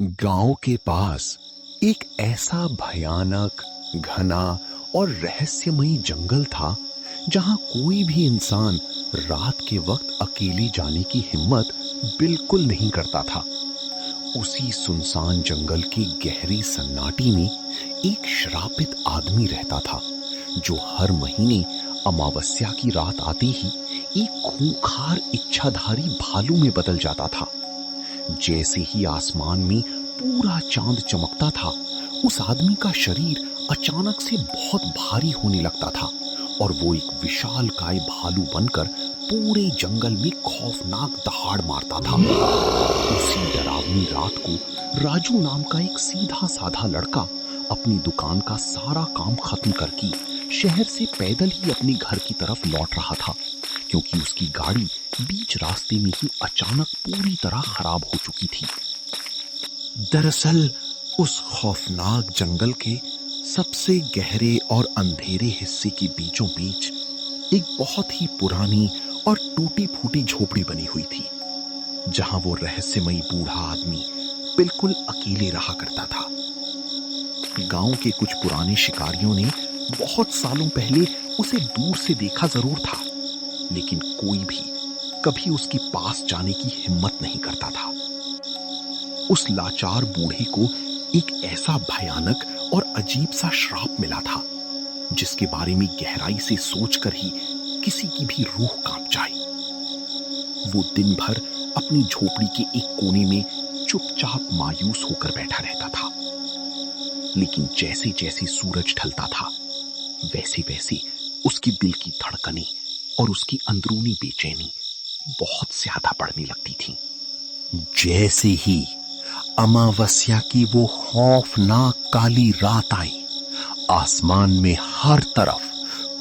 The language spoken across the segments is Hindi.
गांव के पास एक ऐसा भयानक, घना और रहस्यमयी जंगल था जहां कोई भी इंसान रात के वक्त अकेले जाने की हिम्मत बिल्कुल नहीं करता था। उसी सुनसान जंगल की गहरी सन्नाटी में एक श्रापित आदमी रहता था जो हर महीने अमावस्या की रात आते ही एक खूंखार इच्छाधारी भालू में बदल जाता था। जैसे ही आसमान में पूरा चांद चमकता था, उस आदमी का शरीर अचानक से बहुत भारी होने लगता था और वो एक विशालकाय भालू बनकर पूरे जंगल में खौफनाक दहाड़ मारता था। उसी डरावनी रात को राजू नाम का एक सीधा साधा लड़का अपनी दुकान का सारा काम खत्म करके शहर से पैदल ही अपने घर की तरफ लौट रहा था, क्योंकि उसकी गाड़ी बीच रास्ते में ही अचानक पूरी तरह खराब हो चुकी थी। दरअसल उस खौफनाक जंगल के सबसे गहरे और अंधेरे हिस्से के बीचों बीच एक बहुत ही पुरानी और टूटी फूटी झोपड़ी बनी हुई थी, जहां वो रहस्यमयी बूढ़ा आदमी बिल्कुल अकेले रहा करता था। गांव के कुछ पुराने शिकारियों ने बहुत सालों पहले उसे दूर से देखा जरूर था, लेकिन कोई भी कभी उसके पास जाने की हिम्मत नहीं करता था। उस लाचार बूढ़े को एक ऐसा भयानक और अजीब सा श्राप मिला था, जिसके बारे में गहराई से सोचकर ही किसी की भी रूह कांप जाए। वो दिन भर अपनी झोपड़ी के एक कोने में चुपचाप मायूस होकर बैठा रहता था, लेकिन जैसे जैसे सूरज ढलता था, वैसे वैसे उसके दिल की धड़कनें और उसकी अंदरूनी बेचैनी बहुत ज्यादा बढ़ने लगती थी। जैसे ही अमावस्या की वो खौफनाक काली रात आई, आसमान में हर तरफ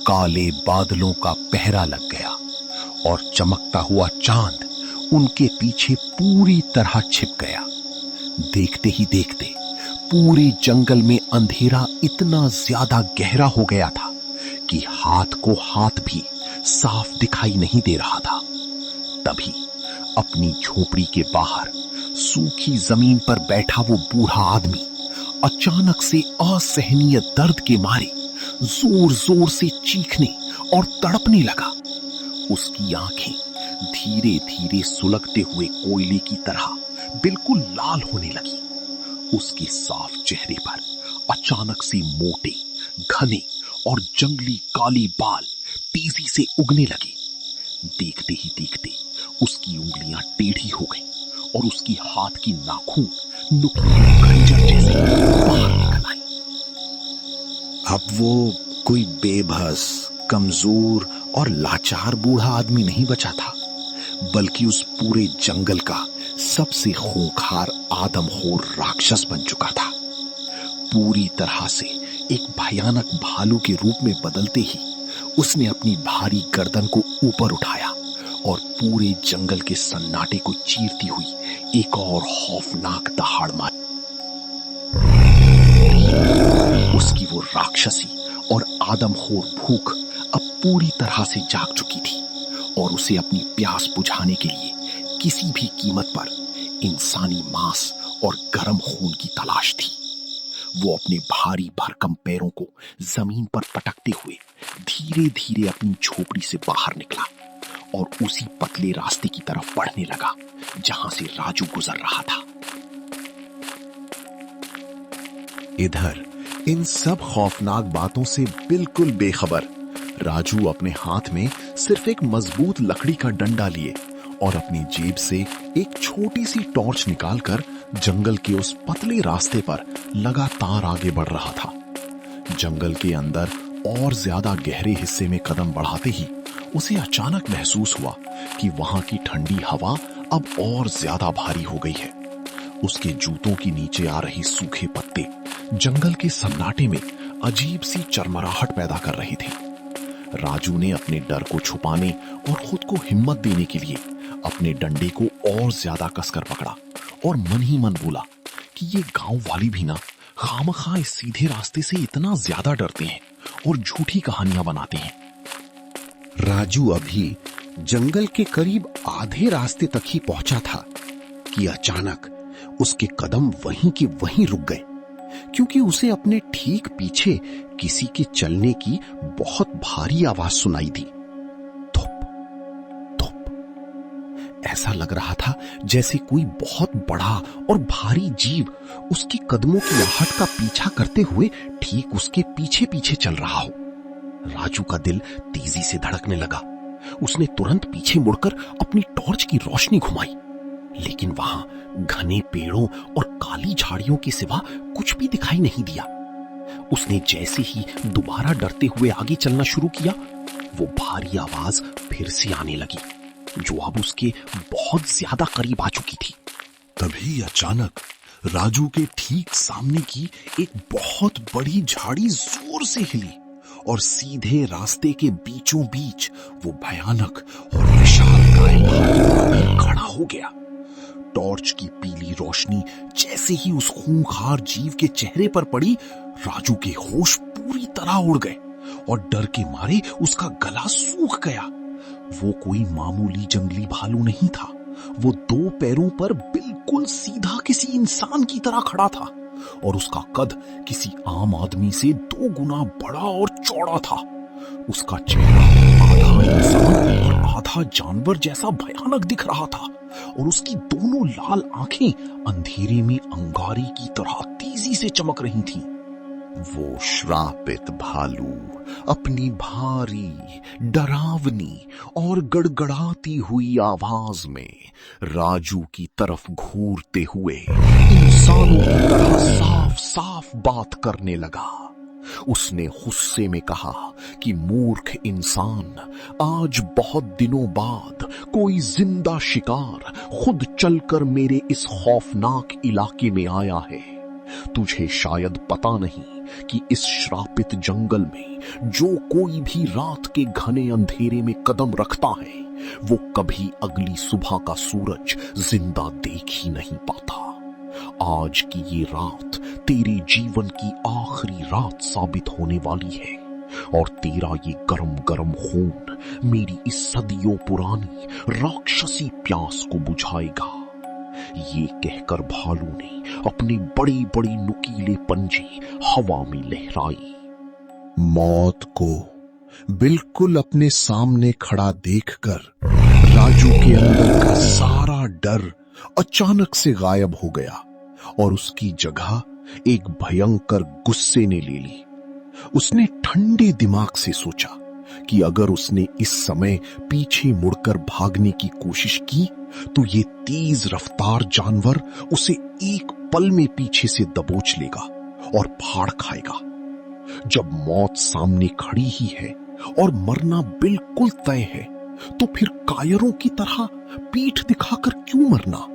काले बादलों का पहरा लग गया और चमकता हुआ चांद उनके पीछे पूरी तरह छिप गया। देखते ही देखते पूरे जंगल में अंधेरा इतना ज्यादा गहरा हो गया था कि हाथ को हाथ भी साफ दिखाई नहीं दे रहा था। तभी अपनी झोपड़ी के बाहर सूखी जमीन पर बैठा वो बूढ़ा आदमी अचानक से असहनीय दर्द के मारे जोर जोर से चीखने और तड़पने लगा। उसकी आंखें धीरे धीरे सुलगते हुए कोयले की तरह बिल्कुल लाल होने लगी। उसके साफ चेहरे पर अचानक से मोटे, घने और जंगली काले बाल तेजी से उगने लगे। देखते ही देखते उसकी उंगलियां टेढ़ी हो गईं और उसकी हाथ की नाखून नुकीले खंजर जैसे बाहर निकल आई। अब वो कोई बेबस, कमजोर और लाचार बूढ़ा आदमी नहीं बचा था, बल्कि उस पूरे जंगल का सबसे खूंखार आदमखोर राक्षस बन चुका था। पूरी तरह से एक भयानक भालू के रूप में बदलते ही उसने अपनी भारी गर्दन को ऊपर उठाया और पूरे जंगल के सन्नाटे को चीरती हुई एक और खौफनाक दहाड़ मारी। उसकी वो राक्षसी और आदमखोर भूख अब पूरी तरह से जाग चुकी थी और उसे अपनी प्यास बुझाने के लिए किसी भी कीमत पर इंसानी मांस और गर्म खून की तलाश थी। वो अपने भारी भरकम पैरों को जमीन पर पटकते हुए धीरे धीरे अपनी झोपड़ी से बाहर निकला और उसी पतले रास्ते की तरफ बढ़ने लगा जहां से राजू गुजर रहा था। इधर इन सब खौफनाक बातों से बिल्कुल बेखबर राजू अपने हाथ में सिर्फ एक मजबूत लकड़ी का डंडा लिए और अपनी जेब से एक छोटी सी टॉर्च निकालकर जंगल के उस पतले रास्ते पर लगातार आगे बढ़ रहा था। जंगल के अंदर और ज्यादा गहरे हिस्से में कदम बढ़ाते ही उसे अचानक महसूस हुआ कि वहां की ठंडी हवा अब और ज्यादा भारी हो गई है। उसके जूतों के नीचे आ रही सूखे पत्ते जंगल के सन्नाटे में अजीब सी चरमराहट पैदा कर रहे थे। राजू ने अपने डर को छुपाने और खुद को हिम्मत देने के लिए अपने डंडे को और ज्यादा कसकर पकड़ा और मन ही मन बोला कि ये गांव वाले भी ना खामखा इस सीधे रास्ते से इतना ज्यादा डरते हैं और झूठी कहानियां बनाते हैं। राजू अभी जंगल के करीब आधे रास्ते तक ही पहुंचा था कि अचानक उसके कदम वहीं के वहीं रुक गए, क्योंकि उसे अपने ठीक पीछे किसी के चलने की बहुत भारी आवाज सुनाई दी। धुप धुप। ऐसा लग रहा था जैसे कोई बहुत बड़ा और भारी जीव उसके कदमों की आहट का पीछा करते हुए ठीक उसके पीछे पीछे चल रहा हो। राजू का दिल तेजी से धड़कने लगा। उसने तुरंत पीछे मुड़कर अपनी टॉर्च की रोशनी घुमाई, लेकिन वहां घने पेड़ों और काली झाड़ियों के सिवा कुछ भी दिखाई नहीं दिया। उसने जैसे ही दोबारा डरते हुए आगे चलना शुरू किया, वो भारी आवाज फिर से आने लगी, जो अब उसके बहुत ज्यादा करीब आ चुकी थी। तभी अचानक राजू के ठीक सामने की एक बहुत बड़ी झाड़ी जोर से हिली और सीधे रास्ते के बीचों बीच वो भयानक और विशालकाय भालू खड़ा हो गया। टॉर्च की पीली रोशनी जैसे ही उस खूंखार जीव के चेहरे पर पड़ी, राजू के होश पूरी तरह उड़ गए और डर के मारे उसका गला सूख गया। वो कोई मामूली जंगली भालू नहीं था, वो 2 पैरों पर बिल्कुल सीधा किसी इंसान की तरह खड़ा था और उसका कद किसी आम आदमी से 2 गुना बड़ा और चौड़ा था। उसका चेहरा आधा इंसान और आधा जानवर जैसा भयानक दिख रहा था और उसकी दोनों लाल आंखें अंधेरे में अंगारे की तरह तेजी से चमक रही थीं। वो श्रापित भालू अपनी भारी, डरावनी और गड़गड़ाती हुई आवाज में राजू की तरफ घूरते हुए इंसानों की तरह साफ साफ बात करने लगा। उसने गुस्से में कहा कि मूर्ख इंसान, आज बहुत दिनों बाद कोई जिंदा शिकार खुद चलकर मेरे इस खौफनाक इलाके में आया है। तुझे शायद पता नहीं कि इस श्रापित जंगल में जो कोई भी रात के घने अंधेरे में कदम रखता है, वो कभी अगली सुबह का सूरज जिंदा देख ही नहीं पाता। आज की ये रात तेरे जीवन की आखिरी रात साबित होने वाली है और तेरा ये गरम गरम खून मेरी इस सदियों पुरानी राक्षसी प्यास को बुझाएगा। ये कहकर भालू ने अपने बड़ी बड़ी नुकीले पंजे हवा में लहराई। मौत को बिल्कुल अपने सामने खड़ा देखकर राजू के अंदर का सारा डर अचानक से गायब हो गया और उसकी जगह एक भयंकर गुस्से ने ले ली। उसने ठंडे दिमाग से सोचा कि अगर उसने इस समय पीछे मुड़कर भागने की कोशिश की तो ये तेज रफ्तार जानवर उसे एक पल में पीछे से दबोच लेगा और फाड़ खाएगा। जब मौत सामने खड़ी ही है और मरना बिल्कुल तय है, तो फिर कायरों की तरह पीठ दिखाकर क्यों मरना?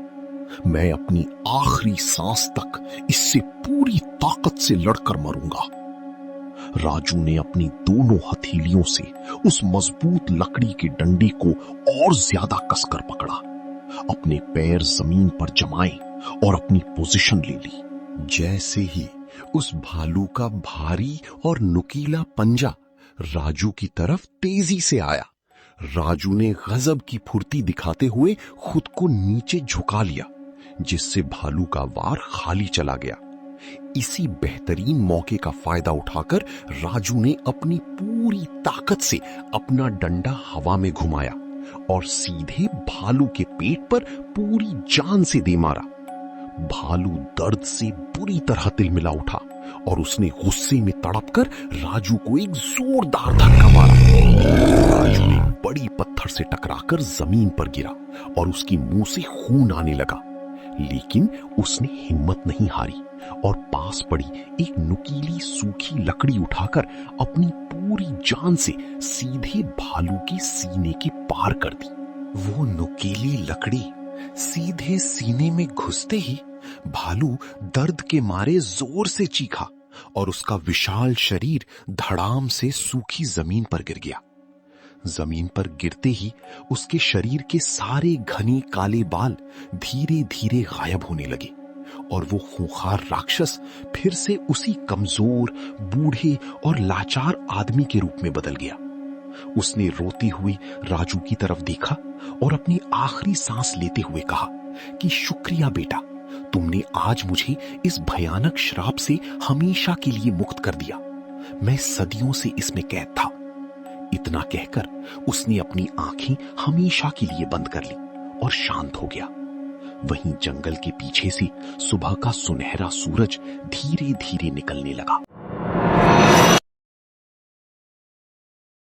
मैं अपनी आखिरी सांस तक इससे पूरी ताकत से लड़कर मरूंगा। राजू ने अपनी दोनों हथेलियों से उस मजबूत लकड़ी के डंडे को और ज्यादा कसकर पकड़ा, अपने पैर जमीन पर जमाए और अपनी पोजीशन ले ली। जैसे ही उस भालू का भारी और नुकीला पंजा राजू की तरफ तेजी से आया, राजू ने गजब की फुर्ती दिखाते हुए खुद को नीचे झुका लिया, जिससे भालू का वार खाली चला गया। इसी बेहतरीन मौके का फायदा उठाकर राजू ने अपनी पूरी ताकत से अपना डंडा हवा में घुमाया और सीधे भालू के पेट पर पूरी जान से दे मारा। भालू दर्द से बुरी तरह तिलमिला उठा और उसने गुस्से में तड़पकर राजू को एक जोरदार धक्का मारा। राजू ने बड़ी पत्थर से टकराकर जमीन पर गिरा और उसके मुंह से खून आने लगा, लेकिन उसने हिम्मत नहीं हारी और पास पड़ी एक नुकीली सूखी लकड़ी उठाकर अपनी पूरी जान से सीधे भालू के सीने के पार कर दी। वो नुकीली लकड़ी सीधे सीने में घुसते ही भालू दर्द के मारे जोर से चीखा और उसका विशाल शरीर धड़ाम से सूखी जमीन पर गिर गया। जमीन पर गिरते ही उसके शरीर के सारे घने काले बाल धीरे धीरे गायब होने लगे और वो खूंखार राक्षस फिर से उसी कमजोर, बूढ़े और लाचार आदमी के रूप में बदल गया। उसने रोती हुई राजू की तरफ देखा और अपनी आखिरी सांस लेते हुए कहा कि शुक्रिया बेटा, तुमने आज मुझे इस भयानक श्राप से हमेशा के लिए मुक्त कर दिया। मैं सदियों से इसमें कैद था। इतना कहकर उसने अपनी आंखें हमेशा के लिए बंद कर ली और शांत हो गया। वहीं जंगल के पीछे से सुबह का सुनहरा सूरज धीरे धीरे निकलने लगा।